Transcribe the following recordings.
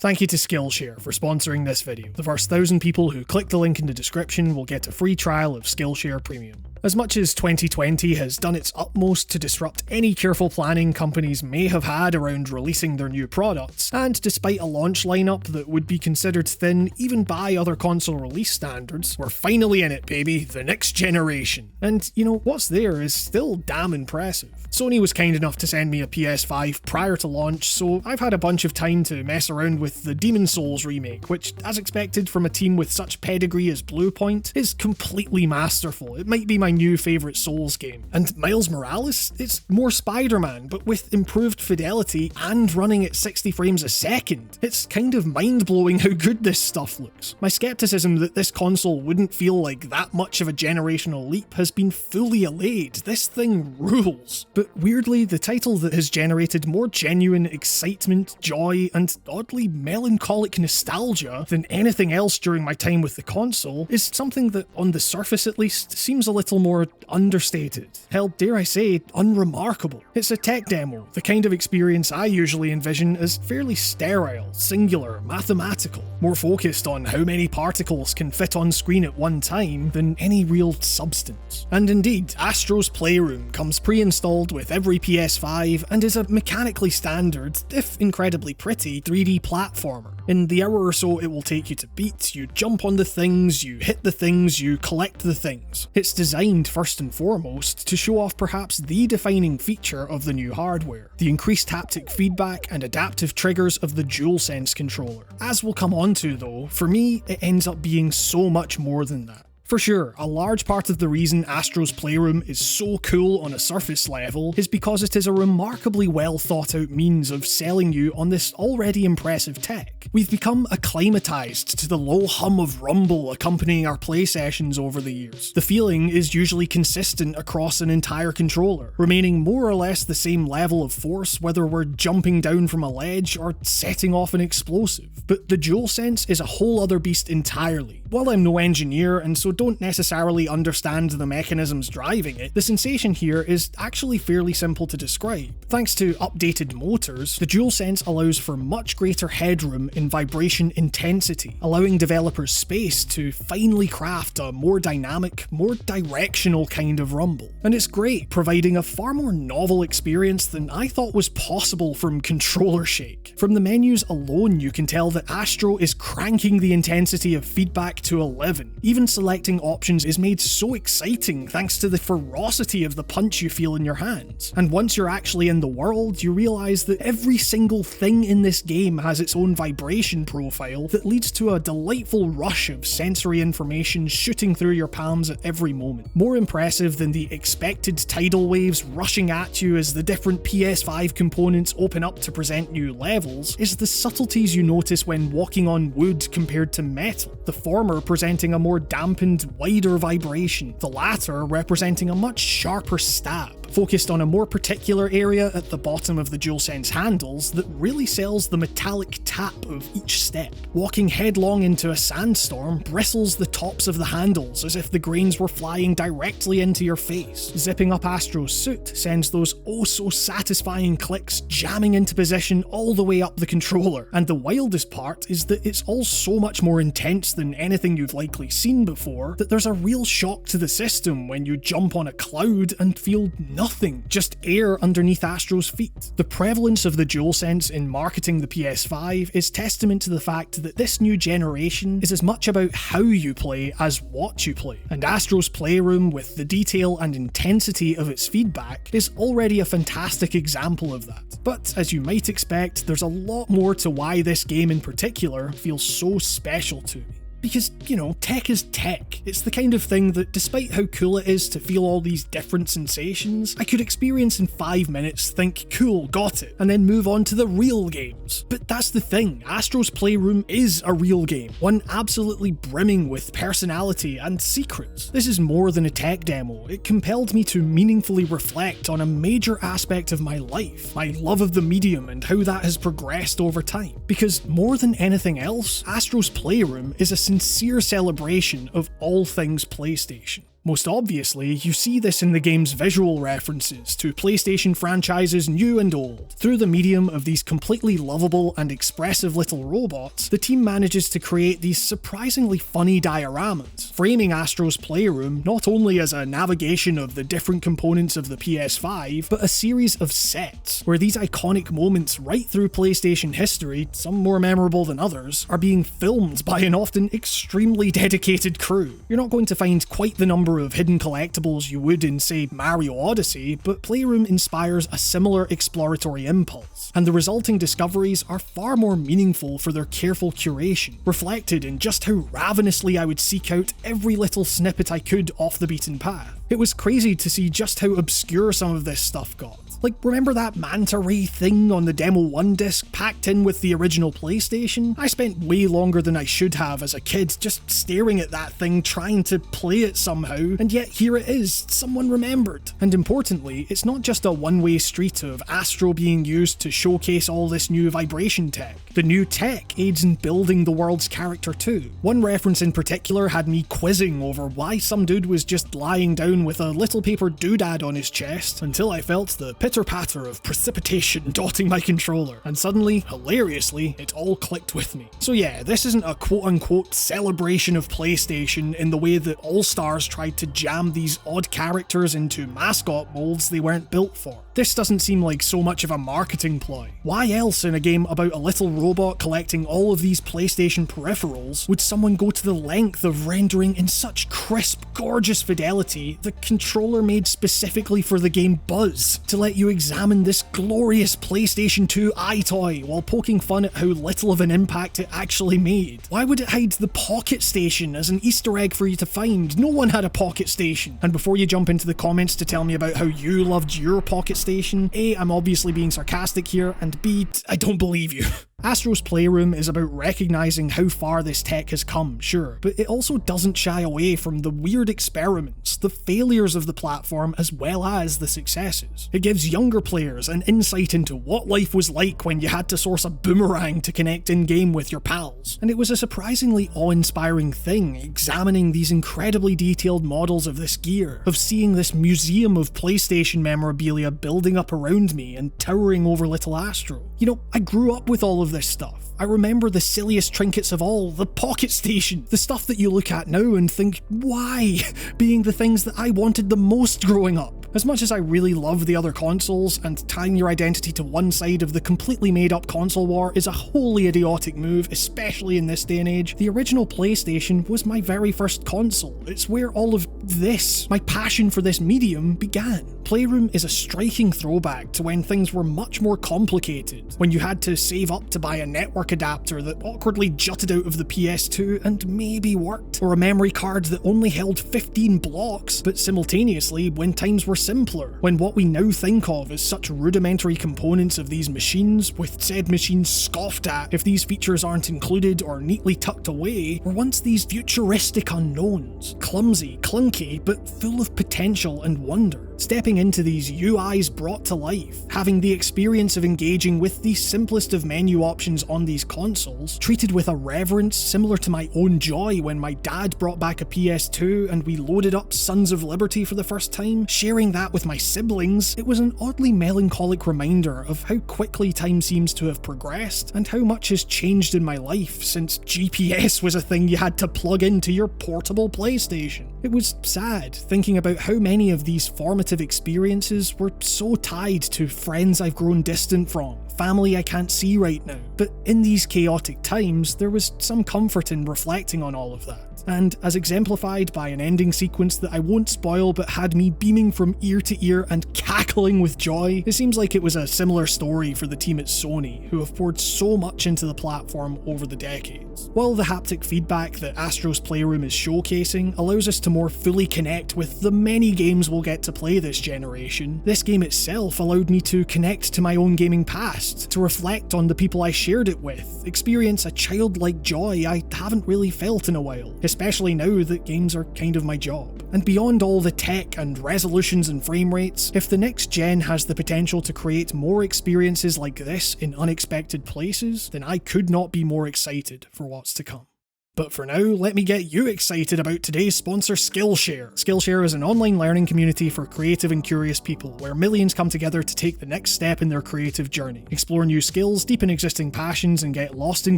Thank you to Skillshare for sponsoring this video. The first 1,000 people who click the link in the description will get a free trial of Skillshare Premium. As much as 2020 has done its utmost to disrupt any careful planning companies may have had around releasing their new products, and despite a launch lineup that would be considered thin even by other console release standards, we're finally in it, baby, the next generation. And you know, what's there is still damn impressive. Sony was kind enough to send me a PS5 prior to launch, so I've had a bunch of time to mess around with the Demon's Souls remake, which, as expected from a team with such pedigree as Bluepoint, is completely masterful. It might be my new favourite Souls game. And Miles Morales? It's more Spider-Man, but with improved fidelity and running at 60 frames a second. It's kind of mind-blowing how good this stuff looks. My skepticism that this console wouldn't feel like that much of a generational leap has been fully allayed. This thing rules. But weirdly, the title that has generated more genuine excitement, joy, and oddly melancholic nostalgia than anything else during my time with the console is something that, on the surface at least, seems a little more understated. Hell, dare I say, unremarkable. It's a tech demo, the kind of experience I usually envision as fairly sterile, singular, mathematical, more focused on how many particles can fit on screen at one time than any real substance. And indeed, Astro's Playroom comes pre-installed with every PS5 and is a mechanically standard, if incredibly pretty, 3D platformer. In the hour or so it will take you to beat, you jump on the things, you hit the things, you collect the things. It's designed first and foremost to show off perhaps the defining feature of the new hardware, the increased haptic feedback and adaptive triggers of the DualSense controller. As we'll come on to though, for me it ends up being so much more than that. For sure, a large part of the reason Astro's Playroom is so cool on a surface level is because it is a remarkably well thought out means of selling you on this already impressive tech. We've become acclimatized to the low hum of rumble accompanying our play sessions over the years. The feeling is usually consistent across an entire controller, remaining more or less the same level of force whether we're jumping down from a ledge or setting off an explosive. But the DualSense is a whole other beast entirely. While I'm no engineer and so don't necessarily understand the mechanisms driving it, the sensation here is actually fairly simple to describe. Thanks to updated motors, the DualSense allows for much greater headroom in vibration intensity, allowing developers space to finely craft a more dynamic, more directional kind of rumble. And it's great, providing a far more novel experience than I thought was possible from controller shake. From the menus alone, you can tell that Astro is cranking the intensity of feedback to 11. Even selecting options is made so exciting thanks to the ferocity of the punch you feel in your hands. And once you're actually in the world, you realise that every single thing in this game has its own vibration profile that leads to a delightful rush of sensory information shooting through your palms at every moment. More impressive than the expected tidal waves rushing at you as the different PS5 components open up to present new levels is the subtleties you notice when walking on wood compared to metal. The former presenting a more dampened, wider vibration, the latter representing a much sharper stab, focused on a more particular area at the bottom of the DualSense handles that really sells the metallic tap of each step. Walking headlong into a sandstorm bristles the tops of the handles as if the grains were flying directly into your face. Zipping up Astro's suit sends those oh so satisfying clicks jamming into position all the way up the controller, and the wildest part is that it's all so much more intense than anything you've likely seen before that there's a real shock to the system when you jump on a cloud and feel nothing, just air underneath Astro's feet. The prevalence of the DualSense in marketing the PS5 is testament to the fact that this new generation is as much about how you play as what you play, and Astro's Playroom, with the detail and intensity of its feedback, is already a fantastic example of that. But as you might expect, there's a lot more to why this game in particular feels so special to me. Because, you know, tech is tech. It's the kind of thing that, despite how cool it is to feel all these different sensations, I could experience in 5 minutes, think, cool, got it, and then move on to the real games. But that's the thing, Astro's Playroom is a real game, one absolutely brimming with personality and secrets. This is more than a tech demo. It compelled me to meaningfully reflect on a major aspect of my life, my love of the medium and how that has progressed over time. Because more than anything else, Astro's Playroom is a sincere celebration of all things PlayStation. Most obviously, you see this in the game's visual references to PlayStation franchises new and old. Through the medium of these completely lovable and expressive little robots, the team manages to create these surprisingly funny dioramas, framing Astro's Playroom not only as a navigation of the different components of the PS5, but a series of sets, where these iconic moments right through PlayStation history, some more memorable than others, are being filmed by an often extremely dedicated crew. You're not going to find quite the number of hidden collectibles you would in, say, Mario Odyssey, but Playroom inspires a similar exploratory impulse, and the resulting discoveries are far more meaningful for their careful curation, reflected in just how ravenously I would seek out every little snippet I could off the beaten path. It was crazy to see just how obscure some of this stuff got. Like, remember that manta ray thing on the Demo 1 disc packed in with the original PlayStation? I spent way longer than I should have as a kid just staring at that thing trying to play it somehow, and yet here it is, someone remembered. And importantly, it's not just a one-way street of Astro being used to showcase all this new vibration tech. The new tech aids in building the world's character too. One reference in particular had me quizzing over why some dude was just lying down with a little paper doodad on his chest until I felt the pitter-patter of precipitation dotting my controller, and suddenly, hilariously, it all clicked with me. So yeah, this isn't a quote-unquote celebration of PlayStation in the way that All-Stars tried to jam these odd characters into mascot molds they weren't built for. This doesn't seem like so much of a marketing ploy. Why else in a game about a little robot collecting all of these PlayStation peripherals would someone go to the length of rendering in such crisp, gorgeous fidelity the controller made specifically for the game Buzz, to let you examine this glorious PlayStation 2 iToy while poking fun at how little of an impact it actually made? Why would it hide the Pocket Station as an Easter egg for you to find? No one had a Pocket Station. And before you jump into the comments to tell me about how you loved your Pocket Station, A, I'm obviously being sarcastic here, and B, I don't believe you. Astro's Playroom is about recognising how far this tech has come, sure, but it also doesn't shy away from the weird experiments, the failures of the platform, as well as the successes. It gives younger players an insight into what life was like when you had to source a boomerang to connect in-game with your pals, and it was a surprisingly awe-inspiring thing examining these incredibly detailed models of this gear, of seeing this museum of PlayStation memorabilia building up around me and towering over little Astro. You know, I grew up with all of this stuff. I remember the silliest trinkets of all, the Pocket Station, the stuff that you look at now and think, why? Being the things that I wanted the most growing up. As much as I really love the other consoles, and tying your identity to one side of the completely made-up console war is a wholly idiotic move, especially in this day and age, the original PlayStation was my very first console. It's where all of this, my passion for this medium, began. Playroom is a striking throwback to when things were much more complicated, when you had to save up to buy a network adapter that awkwardly jutted out of the PS2 and maybe worked, or a memory card that only held 15 blocks, but simultaneously when times were simpler, when what we now think of as such rudimentary components of these machines, with said machines scoffed at if these features aren't included or neatly tucked away, were once these futuristic unknowns, clumsy, clunky, but full of potential and wonder. Stepping into these UIs brought to life, having the experience of engaging with the simplest of menu options on these consoles, treated with a reverence similar to my own joy when my dad brought back a PS2 and we loaded up Sons of Liberty for the first time, sharing that with my siblings, it was an oddly melancholic reminder of how quickly time seems to have progressed and how much has changed in my life since GPS was a thing you had to plug into your portable PlayStation. It was sad thinking about how many of these formative experiences were so tied to friends I've grown distant from, family I can't see right now. But in these chaotic times, there was some comfort in reflecting on all of that. And as exemplified by an ending sequence that I won't spoil but had me beaming from ear to ear and cackling with joy, it seems like it was a similar story for the team at Sony, who have poured so much into the platform over the decades. While the haptic feedback that Astro's Playroom is showcasing allows us to more fully connect with the many games we'll get to play this generation, this game itself allowed me to connect to my own gaming past, to reflect on the people I shared it with, experience a childlike joy I haven't really felt in a while, especially now that games are kind of my job. And beyond all the tech and resolutions and frame rates, if the next gen has the potential to create more experiences like this in unexpected places, then I could not be more excited for what's to come. But for now, let me get you excited about today's sponsor, Skillshare. Skillshare is an online learning community for creative and curious people, where millions come together to take the next step in their creative journey. Explore new skills, deepen existing passions, and get lost in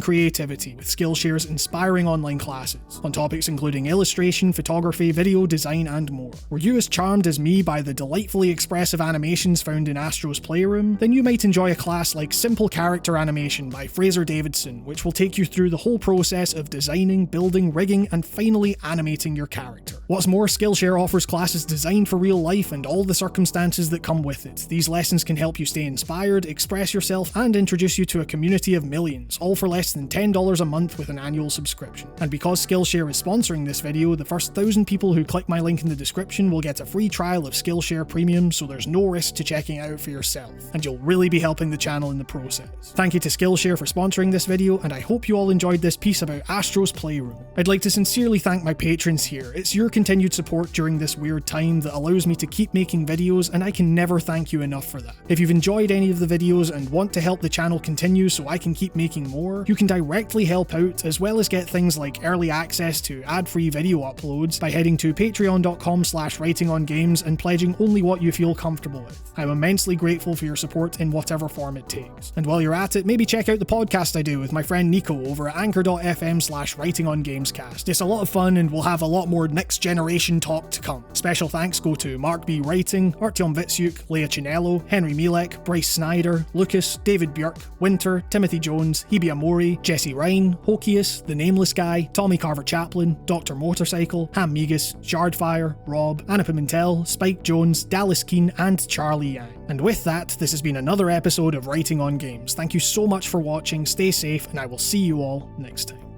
creativity with Skillshare's inspiring online classes, on topics including illustration, photography, video, design, and more. Were you as charmed as me by the delightfully expressive animations found in Astro's Playroom? Then you might enjoy a class like Simple Character Animation by Fraser Davidson, which will take you through the whole process of designing, building, rigging, and finally animating your character. What's more, Skillshare offers classes designed for real life and all the circumstances that come with it. These lessons can help you stay inspired, express yourself, and introduce you to a community of millions, all for less than $10 a month with an annual subscription. And because Skillshare is sponsoring this video, the first 1,000 people who click my link in the description will get a free trial of Skillshare Premium, so there's no risk to checking it out for yourself, and you'll really be helping the channel in the process. Thank you to Skillshare for sponsoring this video, and I hope you all enjoyed this piece about Astro's Playroom. I'd like to sincerely thank my patrons here. It's your continued support during this weird time that allows me to keep making videos, and I can never thank you enough for that. If you've enjoyed any of the videos and want to help the channel continue so I can keep making more, you can directly help out, as well as get things like early access to ad-free video uploads by heading to patreon.com/writingongames and pledging only what you feel comfortable with. I'm immensely grateful for your support in whatever form it takes. And while you're at it, maybe check out the podcast I do with my friend Nico over at anchor.fm/writingongamescast. It's a lot of fun, and we'll have a lot more next generation talk to come. Special thanks go to Mark B. Writing, Artyom Vitsyuk, Leah Chinello, Henry Mielek, Bryce Snyder, Lucas, David Björk, Winter, Timothy Jones, Hebe Amori, Jesse Ryan, Hokius, The Nameless Guy, Tommy Carver-Chaplin, Dr. Motorcycle, Ham Migas, Shardfire, Rob, Anna Pimentel, Spike Jones, Dallas Keane, and Charlie Yang. And with that, this has been another episode of Writing on Games. Thank you so much for watching, stay safe, and I will see you all next time.